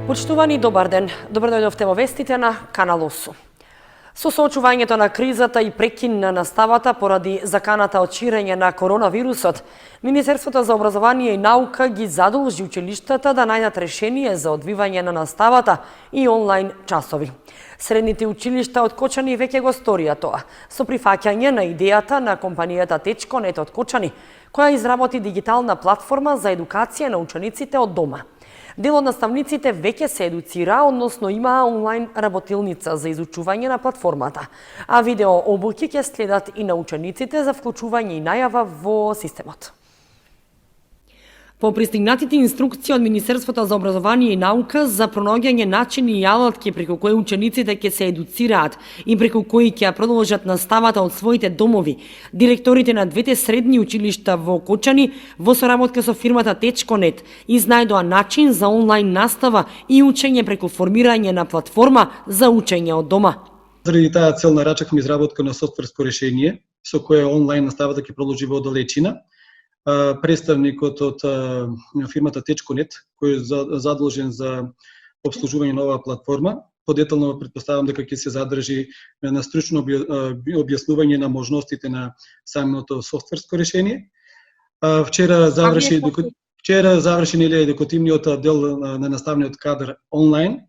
Почитувани, добар ден. Добро дојдовте во вестите на Канал 8. Со соочувањето на кризата и прекин на наставата поради заканата од ширење на коронавирусот, Министерството за образование и наука ги задолжи училиштата да најдат решение за одвивање на наставата и онлайн часови. Средните училишта од Кочани веќе го сторија тоа, со прифаќање на идејата на компанијата Течконет од Кочани, која изработи дигитална платформа за едукација на учениците од дома. Дел од наставниците веќе се едуцира, односно имаа онлайн работилница за изучување на платформата, а видео обуки ќе следат и на учениците за вклучување и најава во системот. По пристигнатите инструкции од Министерството за образование и наука за пронаоѓање начини и алатки преку кои учениците ќе се едуцираат и преку кои ќе ја продолжат наставата од своите домови, директорите на двете средни училишта во Кочани во соработка со фирмата Течконет изнајдоа начин за онлайн настава и учење преку формирање на платформа за учење од дома. Заради таа цел нарачавме изработка на софтверско решение со кое онлайн наставата ќе продолжи во далечина. Представникот од фирмата Течконет, кој е задолжен за обслужување на оваа платформа, подетално претпоставам дека ќе се задржи на стручно објаснување на можностите на самото софтверско решение. Вчера заврши едукативниот дел на наставниот кадар онлайн.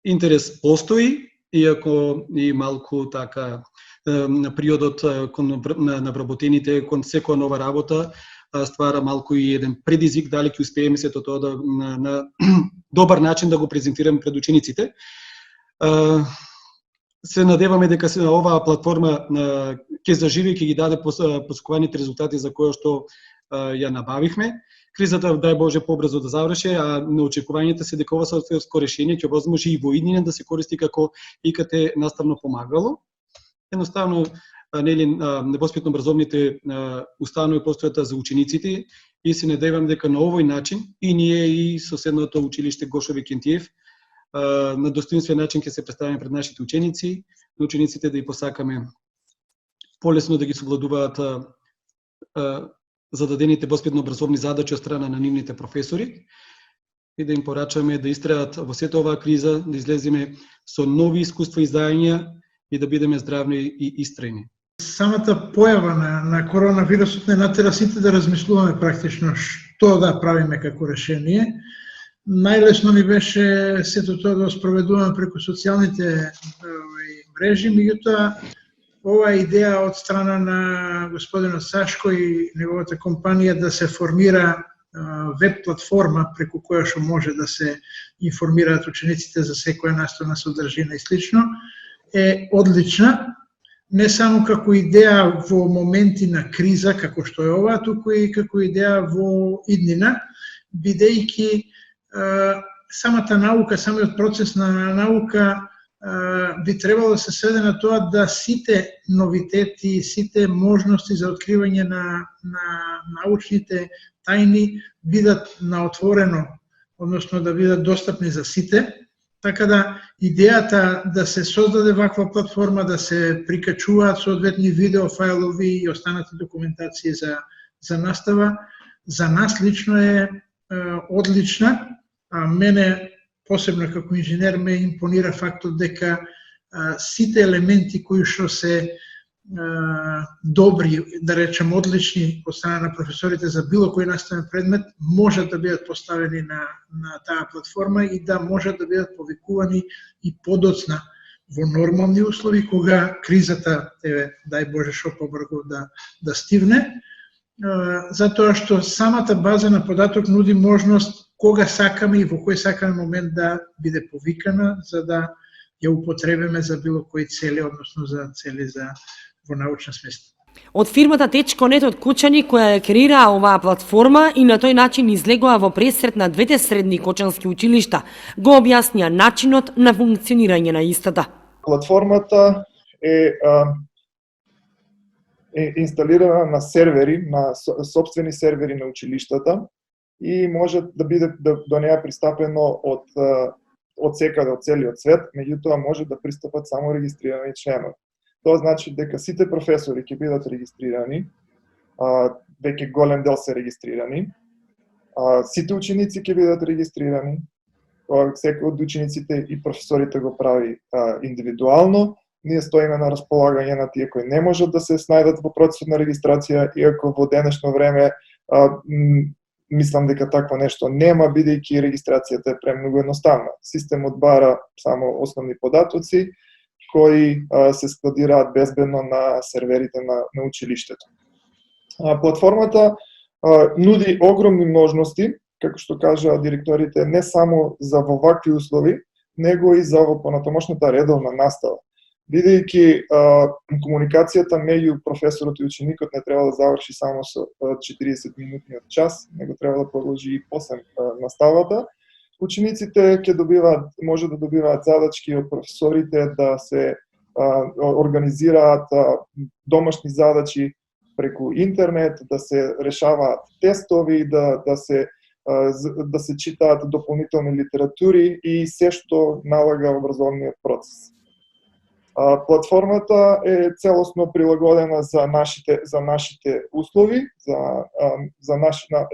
Интерес постои, иако и малку така на периодот на вработените кон секоја нова работа ствара малку и еден предизвик дали ќе успееме сето тоа да на добар начин да го презентираме пред учениците. Се надеваме дека оваа платформа ќе заживи и ќе ги даде посакуваните резултати за кои што ја набавивме. Кризата, дај Боже, побрзо да заврши, а на очекувањата се дека ова софтверско решение ќе возможи и во иднина да се користи како ИКТ наставно помагало. Едноставно, невоспитно образовните установи постојат за учениците и се надевам дека на овој начин и ние и соседното училиште Гошо Викентиев на достоинствен начин ќе се представиме пред нашите ученици, на учениците да ги посакаме полесно да ги совладуваат зададените воспитно образовни задачи од страна на нивните професори и да им порачаме да истрајат во сета оваа криза, да излеземе со нови искуства и издања и да бидеме здравни и истрајни. Самата појава на коронавирусот не натера сите да размислуваме практично што да правиме како решение. Најлесно ни беше сето тоа да спроведуваме преку социјалните мрежи, меѓутоа оваа идеја од страна на господинот Сашко и неговата компанија да се формира веб платформа преку која што може да се информираат учениците за секоја настана содржина и слично, е одлична, не само како идеја во моменти на криза, како што е ова, туку и како идеја во иднина, бидејќи самата наука, самиот процес на наука би требало да се сведе на тоа да сите новитети, сите можности за откривање на научните тајни бидат на отворено, односно да бидат достапни за сите. Така да идејата да се создаде ваква платформа, да се прикачуваат соодветни видео фајлови и останати документации за настава, за нас лично е одлична, а мене посебно како инженер ме импонира фактот дека сите елементи кои што се добри, да речем одлични од страна на професорите за било кој наставен предмет, можат да бидат поставени на таа платформа и да можат да бидат повикувани и подоцна во нормални услови, кога кризата, дај Боже шо побрзо да стивне, затоа што самата база на податок нуди можност кога сакаме и во кој сакаме момент да биде повикана, за да ја употребиме за било кои цели, односно за цели во научна смисла. Од фирмата Течконет од Кочани, која ја креира оваа платформа и на тој начин излегува во пресрет на двете средни кочански училишта, го објаснија начинот на функционирање на истата. Платформата е инсталирана на сервери, на сопствени сервери на училиштата и може да биде до неја пристапено од секаде, од целиот свет, меѓутоа може да пристапат само регистрирани членови. Тоа значи дека сите професори ќе бидат регистрирани, веќе голем дел се регистрирани, Сите ученици ќе бидат регистрирани. Секој од учениците и професорите го прави индивидуално. Ние стоиме на располагање на тие кои не можат да се снајдат во процесот на регистрација, иако во денешно време мислам дека такво нешто нема, бидејќи регистрацијата е премногу едноставна. Системот бара само основни податоци кои се складираат безбедно на серверите на училиштето. Платформата нуди огромни можности, како што кажа директорите, не само за во вакви услови, него и за во понатамошната редовна настава. Бидејќи комуникацијата меѓу професорот и ученикот не треба да заврши само со 40 минутниот час, него треба да продолжи и после наставата. Учениците може да добиваат задачки од професорите да се организираат домашни задачи преку интернет, да се решаваат тестови, да се читаат дополнителни литератури и се што налага образовниот процес. Платформата е целосно прилагодена за нашите услови,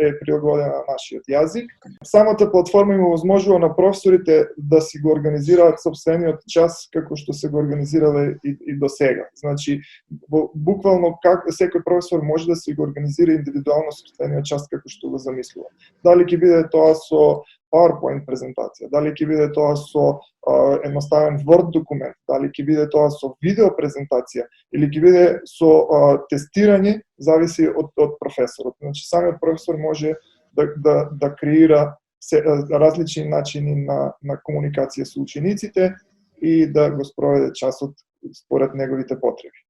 е прилагодена на нашиот јазик. Самата платформа им овозможува на професорите да си го организираат сопствениот час како што се го организирале и до сега. Значи, буквално секој професор може да си го организира индивидуално сопствениот час како што го замислува. Дали ќе биде тоа со PowerPoint презентација, дали ќе биде тоа со едноставен Word документ, дали ќе биде тоа со видео презентација или ќе биде со тестирање, зависи од професорот. Значи самиот професор може да креира различни начини на комуникација со учениците и да го спроведе часот според неговите потреби.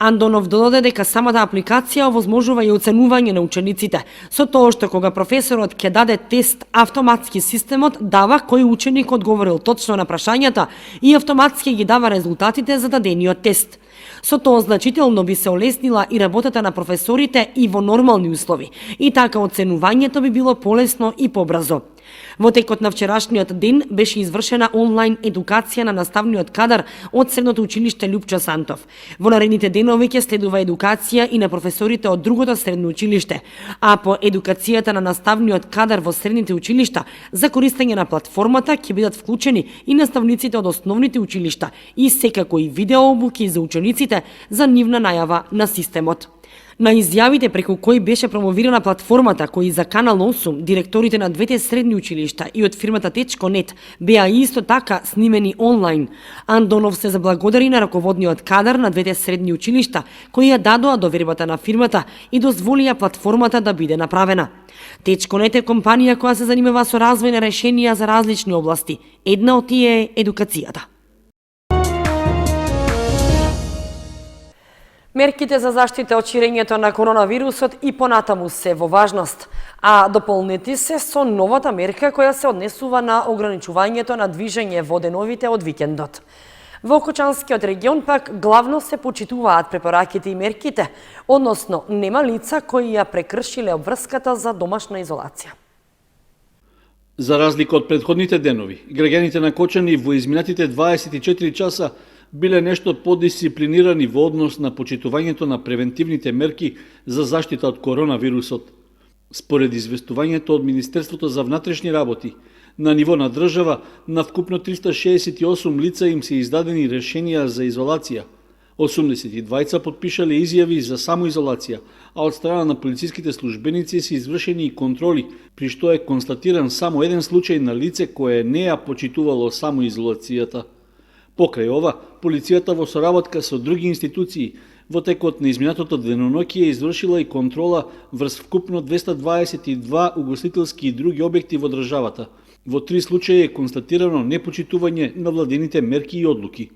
Андонов додаде дека самата апликација овозможува и оценување на учениците, со тоа што кога професорот ќе даде тест, автоматски системот дава кој ученик одговорил точно на прашањата и автоматски ги дава резултатите за дадениот тест. Со тоа значително би се олеснила и работата на професорите и во нормални услови, и така оценувањето би било полесно и побрзо. Во текот на вчерашниот ден беше извршена онлайн едукација на наставниот кадар од Средното училиште Љупчо Сантов. Во наредните денови ќе следува едукација и на професорите од другото средно училиште, а по едукацијата на наставниот кадар во средните училишта за користење на платформата ќе бидат вклучени и наставниците од основните училишта и секако и видеообуки за учениците за нивна најава на системот. На изјавите преку кои беше промовирана платформата, кои за Канал 8, директорите на двете средни училишта и од фирмата Течко.нет беа исто така снимени онлайн, Андонов се заблагодари на раководниот кадар на двете средни училишта, кои ја дадоа довербата на фирмата и дозволија платформата да биде направена. Течко.нет е компанија која се занимава со развој на решенија за различни области. Една од тие е едукацијата. Мерките за заштита од ширењето на коронавирусот и понатаму се во важност, а дополнети се со новата мерка која се однесува на ограничувањето на движење во деновите од викендот. Во Кочанскиот регион пак главно се почитуваат препораките и мерките, односно нема лица кои ја прекршиле обврската за домашна изолација. За разлика од претходните денови, граѓаните на Кочани во изминатите 24 часа биле нешто подисциплинирани во однос на почитувањето на превентивните мерки за заштита од коронавирусот. Според известувањето од Министерството за внатрешни работи, на ниво на држава, на вкупно 368 лица им се издадени решенија за изолација. 82 подпишале изјави за самоизолација, а од страна на полициските службеници се извршени и контроли, при што е констатиран само еден случај на лице кое не ја почитувало самоизолацијата. Покрај ова, полицијата во соработка со други институции во текот на изминатото деноноќие извршила и контрола врз вкупно 222 угостителски и други објекти во државата. Во 3 случаи е констатирано непочитување на владените мерки и одлуки.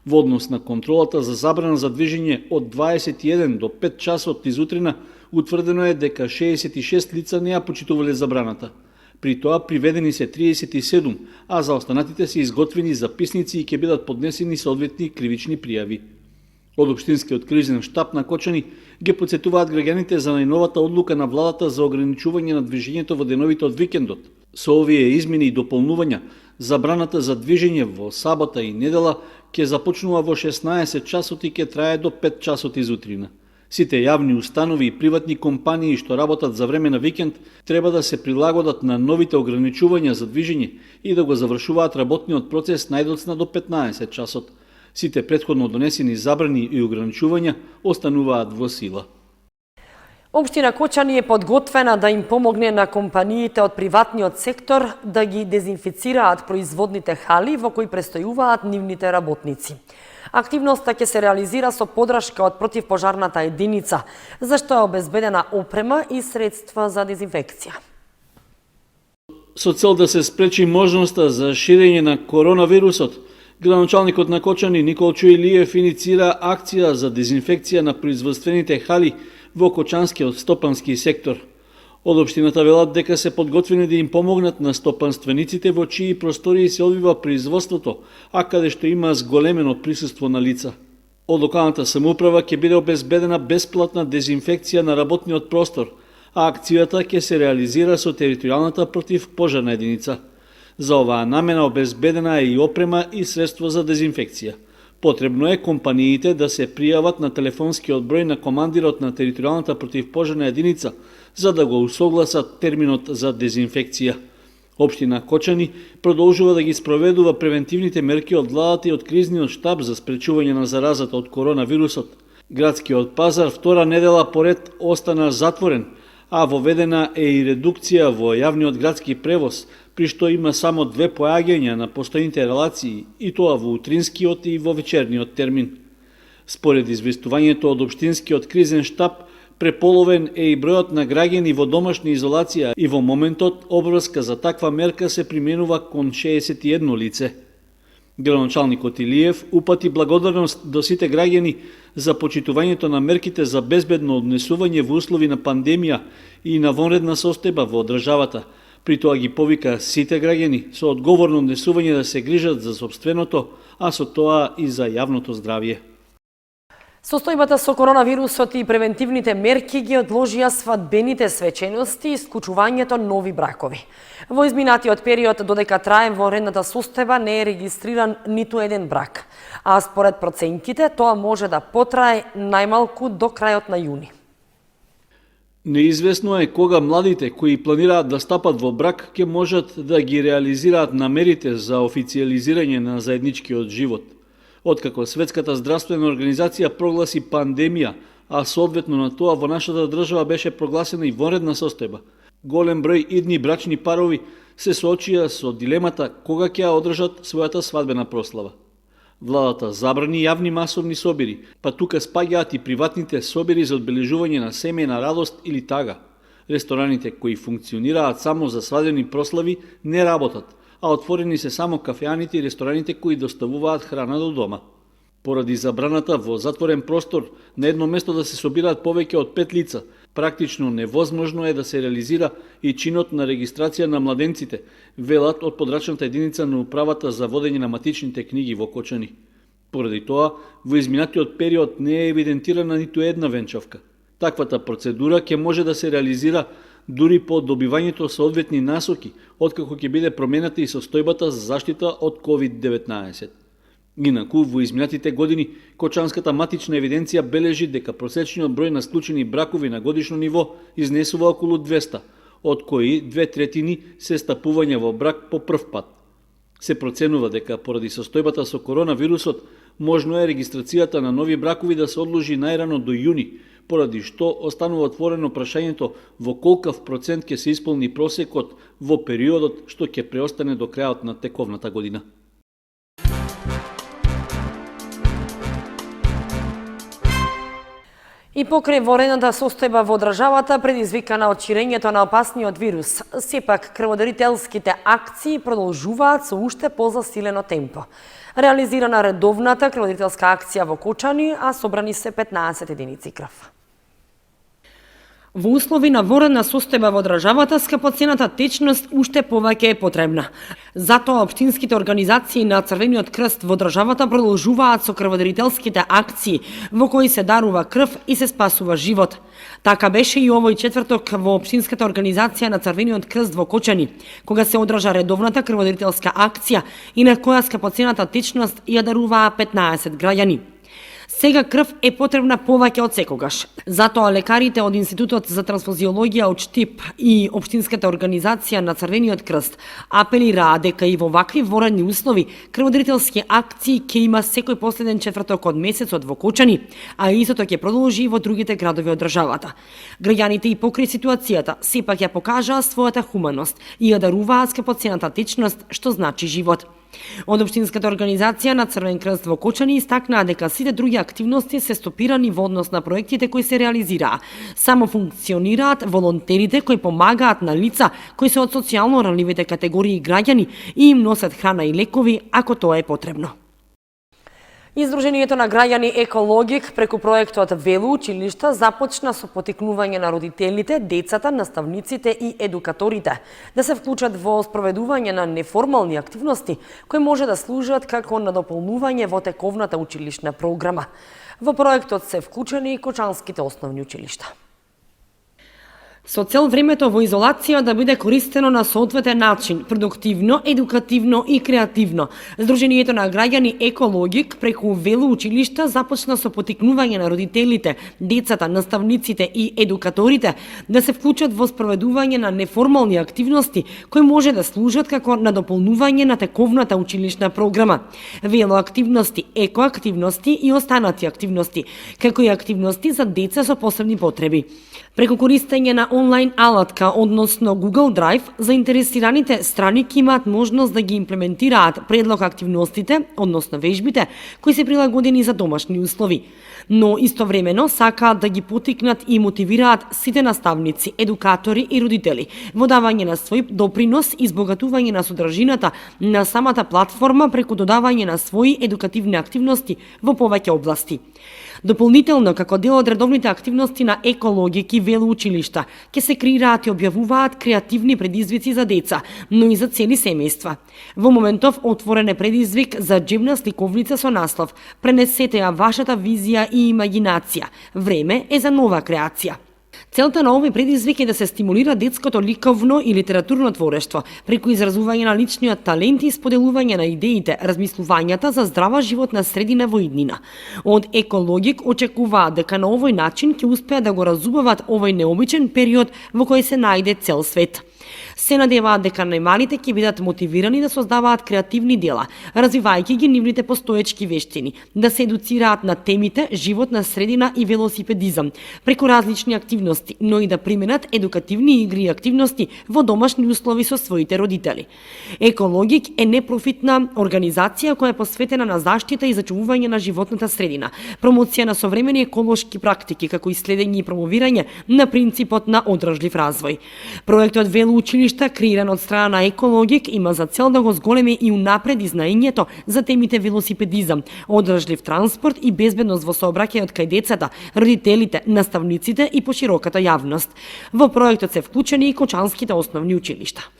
Во однос на контролата за забрана за движење од 21 до 5 часот изутрина, утврдено е дека 66 лица не ја почитувале забраната. При тоа приведени се 37, а за останатите се изготвени записници и ќе бидат поднесени соодветни кривични пријави. Од Општинскиот кризен штаб на Кочани ги потсетуваат граѓаните за најновата одлука на владата за ограничување на движењето во деновите од викендот. Со овие измени и дополнувања, забраната за движење во сабота и недела ќе започнува во 16 часот и ќе трае до 5 часот изутрина. Сите јавни установи и приватни компании што работат за време на викенд треба да се прилагодат на новите ограничувања за движење и да го завршуваат работниот процес најдоцна до 15 часот. Сите претходно донесени забрани и ограничувања остануваат во сила. Општина Кочани е подготвена да им помогне на компаниите од приватниот сектор да ги дезинфицираат производните хали во кои престојуваат нивните работници. Активноста ќе се реализира со подршка од противпожарната единица, зашто е обезбедена опрема и средства за дезинфекција. Со цел да се спречи можноста за ширење на коронавирусот, градоначалникот на Кочани Николчо Илиев иницира акција за дезинфекција на производствените хали во кочанскиот стопански сектор. Од општината велат дека се подготвени да им помогнат на стопанствениците во чии простории се одвива производството, а каде што има зголемено присуство на лица. Од локалната самоуправа ќе биде обезбедена бесплатна дезинфекција на работниот простор, а акцијата ќе се реализира со територијалната противпожарна единица. За оваа намена обезбедена е и опрема и средство за дезинфекција. Потребно е компаниите да се пријават на телефонскиот број на командирот на територијалната противпожарна единица за да го усогласат терминот за дезинфекција. Општина Кочани продолжува да ги спроведува превентивните мерки од владата и од кризниот штаб за спречување на заразата од коронавирусот. Градскиот пазар втора недела поред остана затворен, а воведена е и редукција во јавниот градски превоз, при што има само 2 поаѓања на постојните релации, и тоа во утринскиот и во вечерниот термин. Според известувањето од општинскиот кризен штаб, преполовен е и бројот на граѓани во домашна изолација и во моментот обврска за таква мерка се применува кон 61 лице. Градоначалникот Илиев упати благодарност до сите граѓани за почитувањето на мерките за безбедно однесување во услови на пандемија и на вонредна состојба во државата. При тоа ги повика сите граѓани со одговорно однесување да се грижат за сопственото, а со тоа и за јавното здравје. Состојбата со коронавирусот и превентивните мерки ги одложија свадбените свечености и склучувањето нови бракови. Во изминатиот период, додека трае вонредната состојба, не е регистриран ниту еден брак, а според проценките тоа може да потрае најмалку до крајот на јуни. Неизвестно е кога младите кои планираат да стапат во брак ќе можат да ги реализираат намерите за официализирање на заедничкиот живот. Откако Светската здравствена организација прогласи пандемија, а соодветно на тоа во нашата држава беше прогласена и вонредна состојба, голем број идни брачни парови се соочија со дилемата кога ќе ја одржат својата свадбена прослава. Владата забрани јавни масовни собири, па тука спаѓаат и приватните собири за одбележување на семејна радост или тага. Рестораните кои функционираат само за свадбени прослави не работат, а отворени се само кафеаните и рестораните кои доставуваат храна до дома. Поради забраната во затворен простор на едно место да се собираат повеќе од 5 лица, практично невозможно е да се реализира и чинот на регистрација на младенците, велат од подрачната единица на управата за водење на матичните книги во Кочани. Поради тоа, во изминатиот период не е евидентирана ниту една венчавка. Таквата процедура ќе може да се реализира дури по добивањето соодветни насоки, откако ќе биде промената и состојбата за заштита од COVID-19. Инаку, во изминатите години, Кочанската матична евиденција бележи дека просечниот број на склучени бракови на годишно ниво изнесува околу 200, од кои 2/3 се стапувања во брак по прв пат. Се проценува дека поради состојбата со коронавирусот, можно е регистрацијата на нови бракови да се одложи најрано до јуни, поради што останува отворено прашањето во колкав процент ќе се исполни просекот во периодот што ќе преостане до крајот на тековната година. И покрај вонредната состојба во државата предизвикана од ширењето на опасниот вирус, сепак крводарителските акции продолжуваат со уште позасилено темпо. Реализирана редовната крводарителска акција во Кочани, а собрани се 15 единици крв. Во услови на вонредна состојба во државата, скапоцената течност уште повеќе е потребна. Затоа општинските организации на Црвениот крст во државата продолжуваат со крводарителските акции во кои се дарува крв и се спасува живот. Така беше и овој четврток во општинската организација на Црвениот крст во Кочани, кога се одржа редовната крводарителска акција и на која скапоцената течност ја даруваа 15 граѓани. Сега крв е потребна повеќе од секогаш. Затоа лекарите од Институтот за трансфузиологија од Штип и Општинската организација на Црвениот крст апелираат дека и во вакви воредни услови крводарителски акции ќе има секој последен четврток од месецот во Кочани, а истото ќе продолжи и во другите градови од државата. Граѓаните и покрај ситуацијата сепак ја покажаа својата хуманост и ја даруваат скапоцената течност што значи живот. Од Општинската организација на Црвен крст во Кочани истакнаа дека сите други активности се стопирани во однос на проектите кои се реализираа. Само функционираат волонтерите кои помагаат на лица кои се од социјално ранливите категории граѓани и им носат храна и лекови ако тоа е потребно. Издруженијето на граѓани Екологик преку проектот Велоучилишта започна со поттикнување на родителите, децата, наставниците и едукаторите да се вклучат во спроведување на неформални активности кои може да служат како надополнување во тековната училишна програма. Во проектот се вклучени и кочанските основни училишта. Со цел времето во изолација да биде користено на соодветен начин, продуктивно, едукативно и креативно. Сдруженијето на граѓани Екологик преку Велоучилишта започна со поттикнување на родителите, децата, наставниците и едукаторите да се вклучат во спроведување на неформални активности кои може да служат како надополнување на тековната училишна програма. Велоактивности, екоактивности и останати активности, како и активности за деца со посебни потреби. Преку користење на онлайн алатка, односно Google Drive, заинтересираните страни ќе имаат можност да ги имплементираат предлог активностите, односно вежбите, кои се прилагодени за домашни услови. Но истовремено сакаат да ги поттикнат и мотивираат сите наставници, едукатори и родители во давање на свој допринос и избогатување на содржината на самата платформа преку додавање на своји едукативни активности во повеќе области. Дополнително, како дел од редовните активности на Екологик и Велоучилишта, ќе се креираат и објавуваат креативни предизвици за деца, но и за цели семејства. Во моментов отворен е предизвик за џебна сликовница со наслов "Пренесете ја вашата визија и имагинација. Време е за нова креација". Целта на овој предизвик е да се стимулира детското ликовно и литературно творештво, преку изразување на личниот талент и споделување на идеите, размислувањата за здрава животна средина во иднина. Од Екологик очекуваат дека на овој начин ќе успеат да го разубават овој необичен период во кој се најде цел свет. Се надеваат дека најмалите ќе бидат мотивирани да создаваат креативни дела, развивајќи ги нивните постоечки вештини, да се едуцираат на темите животна средина и велосипедизам, преку различни активности, но и да применат едукативни игри и активности во домашни услови со своите родители. Екологик е непрофитна организација која е посветена на заштита и зачувување на животната средина, промоција на современи еколошки практики, како и следење и промовирање на принципот на одржлив развој. Проектот Велоучилишта, креиран од страна на Екологик, има за цел да го зголеми и унапреди знаењето за темите велосипедизам, одржлив транспорт и безбедност во сообраќајот кај децата, родителите, наставниците и пошироката јавност. Во проектот се вклучени и кочанските основни училишта.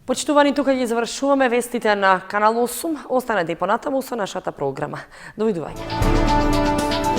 Почитувани, тука ги завршуваме вестите на Канал 8. Останете и понатаму со нашата програма. Довидување.